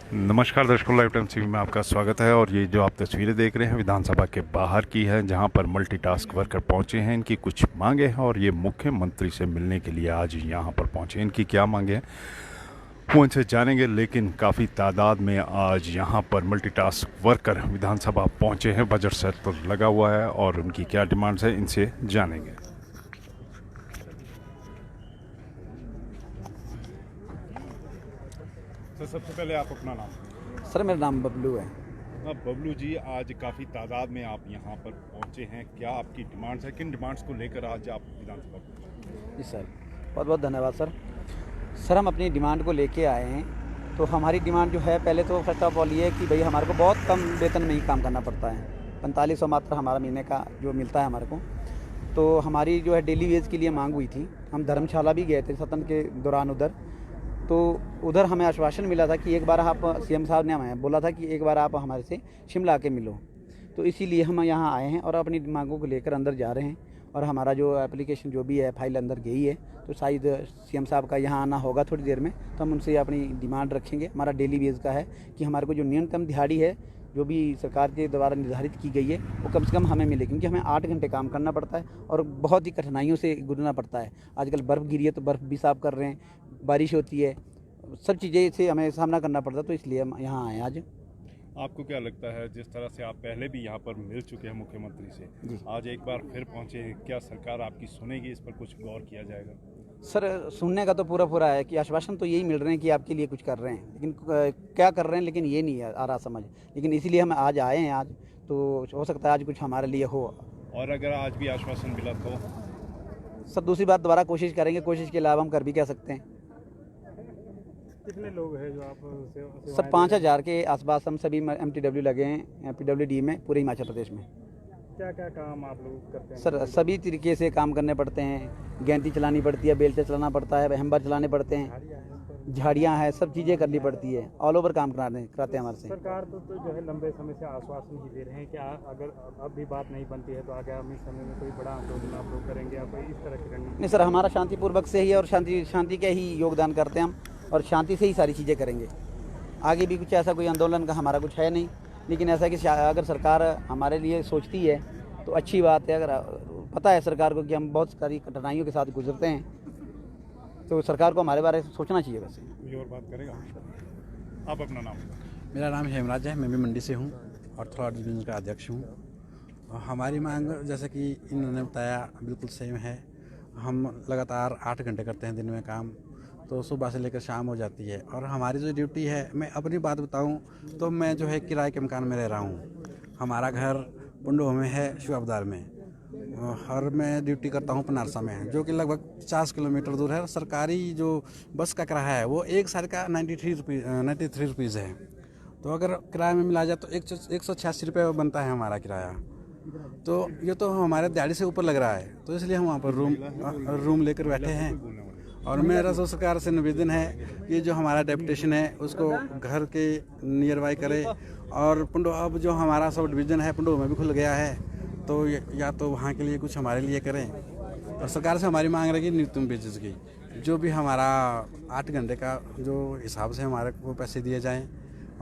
नमस्कार दर्शकों, live time TV में आपका स्वागत है। और ये जो आप तस्वीरें देख रहे हैं विधानसभा के बाहर की है, जहां पर मल्टीटास्क वर्कर पहुंचे हैं। इनकी कुछ मांगे हैं और ये मुख्यमंत्री से मिलने के लिए आज यहां पर पहुंचे। इनकी क्या मांगे हैं वो इनसे जानेंगे, लेकिन काफ़ी तादाद में आज यहां पर मल्टीटास्क वर्कर विधानसभा पहुंचे हैं। बजट सत्र लगा हुआ है और उनकी क्या डिमांड्स है इनसे जानेंगे। तो सबसे पहले आप अपना नाम। सर मेरा नाम बबलू है। अब बबलू जी, आज काफ़ी तादाद में आप यहाँ पर पहुँचे हैं, क्या आपकी डिमांड्स है? किन डिमांड्स को लेकर आज आप विधानसभा पहुँचे? जी सर, बहुत बहुत धन्यवाद सर। सर हम अपनी डिमांड को लेके आए हैं। तो हमारी डिमांड जो है, पहले तो फर्स्ट ऑफ ऑल ये है कि भाई हमारे को बहुत कम वेतन में ही काम करना पड़ता है। 4500 मात्र हमारा महीने का जो मिलता है हमारे को। तो हमारी जो है डेली वेज के लिए मांग हुई थी। हम धर्मशाला भी गए थे सदन के दौरान उधर, तो उधर हमें आश्वासन मिला था कि एक बार आप सीएम साहब ने हमें बोला था कि एक बार आप हमारे से शिमला आके मिलो। तो इसीलिए हम यहाँ आए हैं और अपनी मांगों को लेकर अंदर जा रहे हैं। और हमारा जो एप्लीकेशन जो भी है फाइल अंदर गई है, तो शायद सीएम साहब का यहाँ आना होगा थोड़ी देर में, तो हम उनसे अपनी डिमांड रखेंगे। हमारा डेली वेज का है कि हमारे को जो न्यूनतम दिहाड़ी है जो भी सरकार के द्वारा निर्धारित की गई है वो कम से कम हमें मिले, क्योंकि हमें 8 घंटे काम करना पड़ता है और बहुत ही कठिनाइयों से गुजरना पड़ता है। आजकल बर्फ़ गिरी है तो बर्फ़ भी साफ़ कर रहे हैं, बारिश होती है, सब चीज़ें से हमें सामना करना पड़ता है। तो इसलिए हम यहाँ आए आज। आपको क्या लगता है, जिस तरह से आप पहले भी यहाँ पर मिल चुके हैं मुख्यमंत्री से, आज एक बार फिर पहुँचे हैं, क्या सरकार आपकी सुनेगी? इस पर कुछ गौर किया जाएगा? सर सुनने का तो पूरा है कि आश्वासन तो यही मिल रहे हैं कि आपके लिए कुछ कर रहे हैं, लेकिन क्या कर रहे हैं लेकिन ये नहीं आ रहा समझ। लेकिन इसीलिए हम आज आए हैं आज, तो हो सकता है आज कुछ हमारे लिए हो। और अगर आज भी आश्वासन मिला तो सर दूसरी बात दोबारा कोशिश करेंगे, कोशिश के अलावा हम कर भी क्या सकते हैं। कितने लोग हैं जो आप सर 5000 के आसपास हम सभी MTW लगे हैं PWD में, पूरे हिमाचल प्रदेश में। क्या क्या काम आप लोग करते हैं? सर सभी तरीके से काम करने पड़ते हैं। गेंती चलानी पड़ती है, बेलचा चलाना पड़ता है, हेम्बर चलाने पड़ते हैं, झाड़ियाँ हैं, सब चीज़ें करनी पड़ती है। ऑल ओवर काम कराते हैं हमारे से। सरकार तो जो है लंबे समय से आश्वासन ही दे रहे हैं कि अगर अब भी बात नहीं बनती है तो आगामी समय में कोई बड़ा आंदोलन आप लोग करेंगे या कोई इस तरह की रणनीति? नहीं सर, हमारा शांतिपूर्वक से ही और शांति के ही योगदान करते हैं हम, और शांति से ही सारी चीज़ें करेंगे। आगे भी कुछ ऐसा कोई आंदोलन का हमारा कुछ है नहीं, लेकिन ऐसा कि अगर सरकार हमारे लिए सोचती है तो अच्छी बात है। अगर पता है सरकार को कि हम बहुत सारी कठिनाइयों के साथ गुजरते हैं, तो सरकार को हमारे बारे में सोचना चाहिए। वैसे कोई और बात करेगा? आप अपना नाम। मेरा नाम हेमराज है, मैं भी मंडी से हूँ और थोड़ा डिवीजन का अध्यक्ष हूँ। हमारी मांग जैसे कि इन्होंने बताया बिल्कुल सेम है। हम लगातार 8 घंटे करते हैं दिन में काम, तो सुबह से लेकर शाम हो जाती है। और हमारी जो ड्यूटी है, मैं अपनी बात बताऊं तो मैं जो है किराए के मकान में रह रहा हूं। हमारा घर पुंडोह में है, शिवाबदार में, और मैं ड्यूटी करता हूं पनारसा में, जो कि लगभग 50 किलोमीटर दूर है। सरकारी जो बस का किराया है वो एक साल का 93 रुपीज़ है। तो अगर किराए में मिला जाए तो 186 रुपये बनता है हमारा किराया। तो ये तो हमारे दिहाड़ी से ऊपर लग रहा है, तो इसलिए हम वहाँ पर रूम लेकर बैठे हैं। और मेरा तो सरकार से निवेदन है कि जो हमारा डेपुटेशन है उसको घर के नियर बाई करे। और पुंडोह अब जो हमारा सब डिवीज़न है पुंडोह में भी खुल गया है, तो या तो वहाँ के लिए कुछ हमारे लिए करें। और सरकार से हमारी मांग रहेगी न्यूनतम वेजेस की, जो भी हमारा 8 घंटे का जो हिसाब से हमारे को पैसे दिए जाएँ,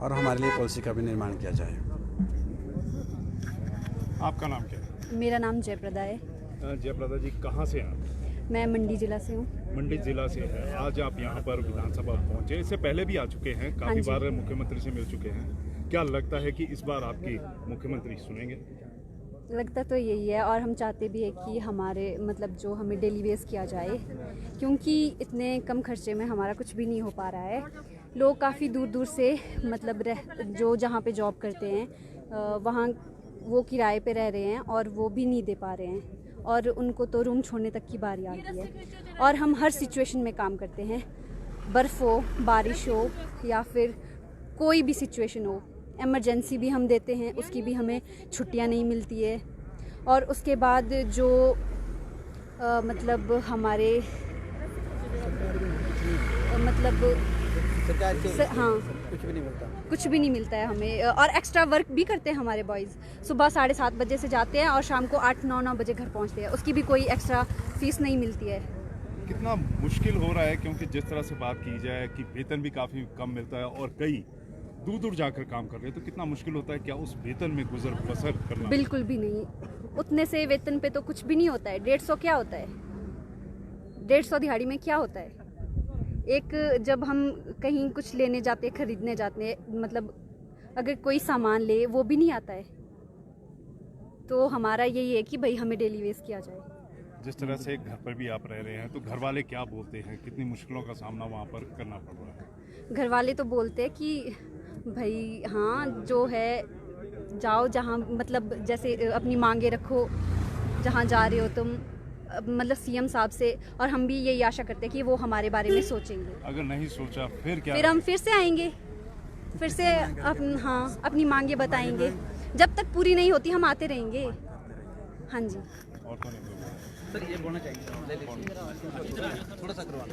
और हमारे लिए पॉलिसी का भी निर्माण किया जाए। आपका नाम क्या है? मेरा नाम जयप्रदा है। जयप्रदा जी, कहाँ से हैं? मैं मंडी जिला से हूँ। मंडी जिला से है। आज आप यहाँ पर विधानसभा पहुँचे, इससे पहले भी आ चुके हैं, काफ़ी जी। बार मुख्यमंत्री से मिल चुके हैं। क्या लगता है कि इस बार आपकी मुख्यमंत्री सुनेंगे? लगता तो यही है, और हम चाहते भी है कि हमारे मतलब जो हमें डेली वेज किया जाए, क्योंकि इतने कम खर्चे में हमारा कुछ भी नहीं हो पा रहा है। लोग काफ़ी दूर दूर से मतलब जो जहाँ पे जॉब करते हैं वहाँ वो किराए पे रह रहे हैं और वो भी नहीं दे पा रहे हैं, और उनको तो रूम छोड़ने तक की बारी आती है। और हम हर सिचुएशन में काम करते हैं, बर्फ़ हो, बारिश हो, या फिर कोई भी सिचुएशन हो। इमरजेंसी भी हम देते हैं, उसकी भी हमें छुट्टियां नहीं मिलती है। और उसके बाद जो मतलब हमारे मतलब सरकार से हाँ कुछ भी नहीं मिलता। कुछ भी नहीं मिलता है हमें। और एक्स्ट्रा वर्क भी करते हैं हमारे बॉयज़, सुबह 7:30 बजे से जाते हैं और शाम को 8-9 बजे घर पहुंचते हैं, उसकी भी कोई एक्स्ट्रा फीस नहीं मिलती है। कितना मुश्किल हो रहा है, क्योंकि जिस तरह से बात की जाए कि वेतन भी काफ़ी कम मिलता है और कई दूर दूर जाकर काम कर रहे हैं तो कितना मुश्किल होता है क्या उस वेतन में गुजर बसर करना? बिल्कुल भी नहीं, उतने से वेतन पे तो कुछ भी नहीं होता है। 150 क्या होता है? 150 दिहाड़ी में क्या होता है? एक जब हम कहीं कुछ लेने जाते खरीदने जाते हैं, मतलब अगर कोई सामान ले वो भी नहीं आता है, तो हमारा यही है कि भाई हमें डेली वेज किया जाए। जिस तरह से घर पर भी आप रह रहे हैं तो घर वाले क्या बोलते हैं, कितनी मुश्किलों का सामना वहाँ पर करना पड़ रहा है? घर वाले तो बोलते हैं कि भाई हाँ जो है जाओ जहाँ, मतलब जैसे अपनी मांगे रखो जहाँ जा रहे हो तुम, मतलब सीएम साहब से, और हम भी यही आशा करते हैं कि वो हमारे बारे में सोचेंगे। अगर नहीं सोचा फिर क्या? फिर हम फिर से आएंगे, फिर से अपनी मांगे बताएंगे, जब तक पूरी नहीं होती हम आते रहेंगे। हाँ जी। और तो नहीं सर ये बोलना चाहिए थोड़ा सा करवा।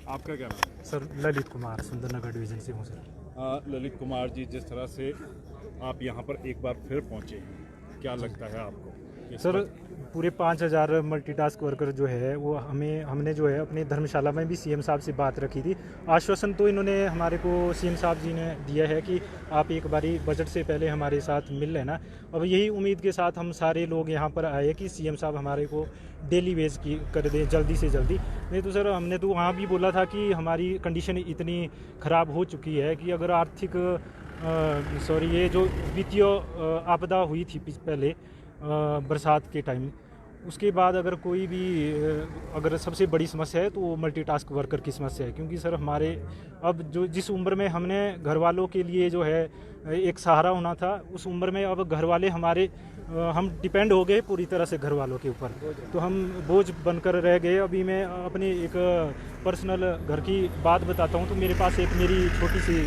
आपका क्या नाम है? सर ललित कुमार, सुंदरनगर डिवीजन से हूँ सर। ललित कुमार जी, जिस तरह से आप यहाँ पर एक बार फिर पहुँचे हैं, क्या लगता है आपको? सर पूरे 5000 मल्टीटास्क वर्कर जो है वो हमने जो है अपने धर्मशाला में भी सीएम साहब से बात रखी थी। आश्वासन तो इन्होंने हमारे को सीएम साहब जी ने दिया है कि आप एक बारी बजट से पहले हमारे साथ मिल लेना। अब यही उम्मीद के साथ हम सारे लोग यहाँ पर आए कि सीएम साहब हमारे को डेली वेज की कर दें जल्दी से जल्दी। नहीं तो सर हमने तो वहाँ भी बोला था कि हमारी कंडीशन इतनी ख़राब हो चुकी है कि अगर आर्थिक ये जो वित्तीय आपदा हुई थी पहले बरसात के टाइम, उसके बाद अगर कोई भी अगर सबसे बड़ी समस्या है तो वो मल्टीटास्क वर्कर की समस्या है। क्योंकि सर हमारे अब जो जिस उम्र में हमने घर वालों के लिए जो है एक सहारा होना था, उस उम्र में अब घर वाले हमारे हम डिपेंड हो गए पूरी तरह से घर वालों के ऊपर, तो हम बोझ बनकर रह गए। अभी मैं अपनी एक पर्सनल घर की बात बताता हूँ, तो मेरे पास एक मेरी छोटी सी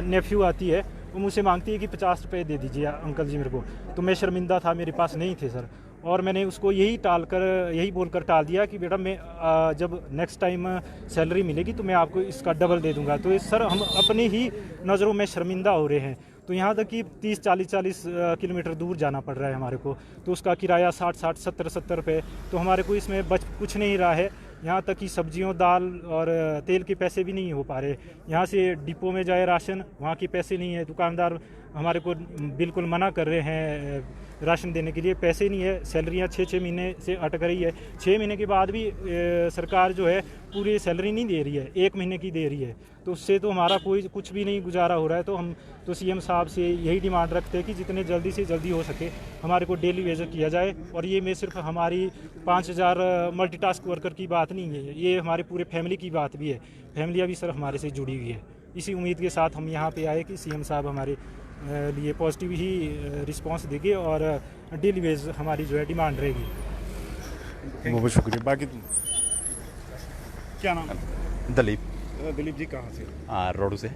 नेफ्यू आती है, वो मुझसे मांगती है कि 50 रुपये दे दीजिए अंकल जी मेरे को। तो मैं शर्मिंदा था, मेरे पास नहीं थे सर, और मैंने उसको यही बोलकर टाल दिया कि बेटा मैं जब नेक्स्ट टाइम सैलरी मिलेगी तो मैं आपको इसका डबल दे दूंगा। तो सर हम अपनी ही नज़रों में शर्मिंदा हो रहे हैं। तो यहाँ तक कि 30-40 किलोमीटर दूर जाना पड़ रहा है हमारे को, तो उसका किराया 60-60, 70-70 रुपये, तो हमारे को इसमें बच कुछ नहीं रहा है। यहाँ तक कि सब्जियों, दाल और तेल के पैसे भी नहीं हो पा रहे। यहाँ से डिपो में जाए राशन, वहाँ के पैसे नहीं है, दुकानदार हमारे को बिल्कुल मना कर रहे हैं राशन देने के लिए, पैसे नहीं है। सैलरियाँ 6-6 महीने से अटक रही है, 6 महीने के बाद भी सरकार जो है पूरी सैलरी नहीं दे रही है, 1 महीने की दे रही है। तो उससे तो हमारा कोई कुछ भी नहीं गुजारा हो रहा है। तो हम तो सीएम साहब से यही डिमांड रखते हैं कि जितने जल्दी से जल्दी हो सके हमारे को डेली वेज किया जाए। और ये मैं सिर्फ हमारी 5000 मल्टीटास्क वर्कर की बात नहीं है, ये हमारे पूरे फैमिली की बात भी है। फैमिलियाँ भी सर हमारे से जुड़ी हुई है। इसी उम्मीद के साथ हम यहाँ पे आए कि सीएम साहब हमारे लिए पॉजिटिव ही रिस्पांस देंगे और डेली वेज हमारी जो है डिमांड रहेगी। बहुत बहुत शुक्रिया। बाकी क्या नाम है? दलीप दिलीप जी, कहाँ से? रोड से।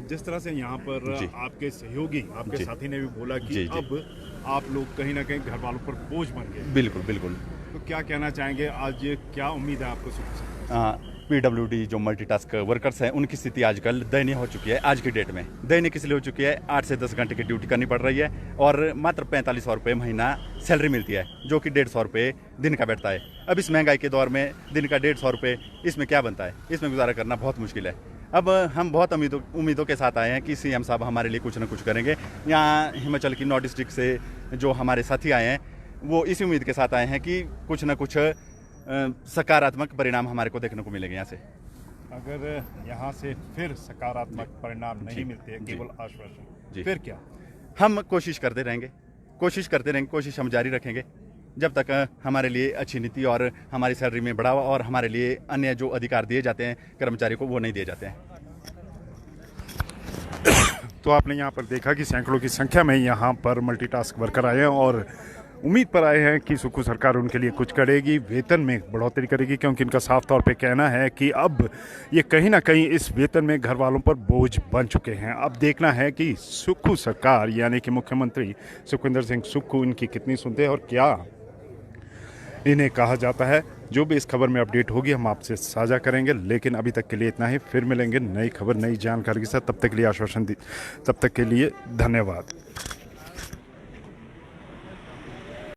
जिस तरह से यहाँ पर जी। आपके सहयोगी, आपके जी। साथी साथी ने भी बोला कि जी। अब आप लोग कहीं ना कहीं घर वालों पर बोझ बन गए, बिल्कुल बिल्कुल। तो क्या कहना चाहेंगे आज, क्या उम्मीद है आपको सुख से? PWD जो मल्टीटास्क वर्कर्स हैं उनकी स्थिति आजकल दयनीय हो चुकी है। आज की डेट में दयनीय किस लिए हो चुकी है? 8 से 10 घंटे की ड्यूटी करनी पड़ रही है और मात्र 4500 रुपये महीना सैलरी मिलती है, जो कि 150 रुपये दिन का बैठता है। अब इस महंगाई के दौर में दिन का 150 रुपये, इसमें क्या बनता है? इसमें गुजारा करना बहुत मुश्किल है। अब हम बहुत उम्मीदों के साथ आए हैं कि सीएम साहब हमारे लिए कुछ ना कुछ करेंगे। यहाँ हिमाचल की नॉर्थ डिस्ट्रिक्ट से जो हमारे साथी आए हैं वो इसी उम्मीद के साथ आए हैं कि कुछ ना कुछ सकारात्मक परिणाम हमारे को देखने को मिलेंगे यहाँ से। अगर यहाँ से फिर सकारात्मक परिणाम नहीं जी। मिलते, जी। केवल आश्वासन, जी। फिर क्या? हम कोशिश करते रहेंगे, कोशिश हम जारी रखेंगे जब तक हमारे लिए अच्छी नीति और हमारी सैलरी में बढ़ावा और हमारे लिए अन्य जो अधिकार दिए जाते हैं कर्मचारी को वो नहीं दिए जाते हैं। तो आपने यहाँ पर देखा कि सैकड़ों की संख्या में यहाँ पर मल्टीटास्क वर्कर आए हैं और उम्मीद पर आए हैं कि सुक्खू सरकार उनके लिए कुछ करेगी, वेतन में बढ़ोतरी करेगी, क्योंकि इनका साफ तौर पे कहना है कि अब ये कहीं ना कहीं इस वेतन में घर वालों पर बोझ बन चुके हैं। अब देखना है कि सुक्खू सरकार यानी कि मुख्यमंत्री सुखविंदर सिंह सुक्खू इनकी कितनी सुनते हैं और क्या इन्हें कहा जाता है। जो भी इस खबर में अपडेट होगी हम आपसे साझा करेंगे, लेकिन अभी तक के लिए इतना ही। फिर मिलेंगे नई खबर, नई जानकारी के साथ। तब तक के लिए धन्यवाद।